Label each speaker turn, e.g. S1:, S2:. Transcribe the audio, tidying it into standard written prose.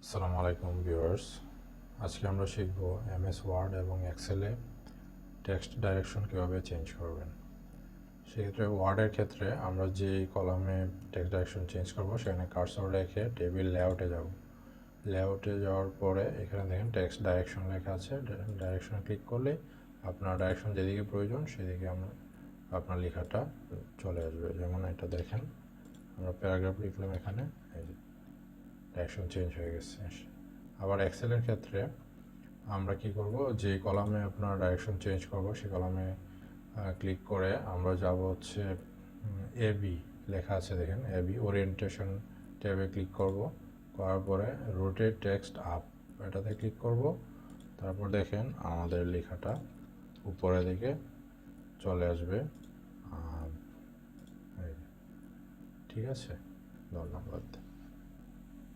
S1: আসসালামু আলাইকুম ভিউয়ার্স। আজকে আমরা শিখব এমএস ওয়ার্ড এবং এক্সেলে টেক্সট ডাইরেকশন কীভাবে চেঞ্জ করবেন। সেক্ষেত্রে ওয়ার্ডের ক্ষেত্রে আমরা যে কলামে টেক্সট ডাইরেকশন চেঞ্জ করব সেখানে কার্সর রেখে টেবিল লেআউটে যাব। লেআউটে যাওয়ার পরে এখানে দেখেন টেক্সট ডাইরেকশন লেখা আছে। ডাইরেকশনে ক্লিক করলে আপনার ডাইরেকশন যেদিকে প্রয়োজন সেদিকে আপনার লেখাটা চলে আসবে। যেমন এটা দেখেন, আমরা প্যারাগ্রাফ লিখলাম, এখানে ডাইরেকশন চেঞ্জ হয়ে গেছে। আবার এক্সেলের ক্ষেত্রে আমরা কি করব, যে কলামে আপনার ডাইরেকশন চেঞ্জ করব সেই কলামে ক্লিক করে আমরা যাব হচ্ছে এবি লেখা আছে, দেখেন এবি ওরিয়েন্টেশন ট্যাবে ক্লিক করব। করার পরে রোটেট টেক্সট আপ এটাতে ক্লিক করব। তারপর দেখেন আমাদের লেখাটা উপরের দিকে চলে আসবে। ঠিক আছে, ধন্যবাদ।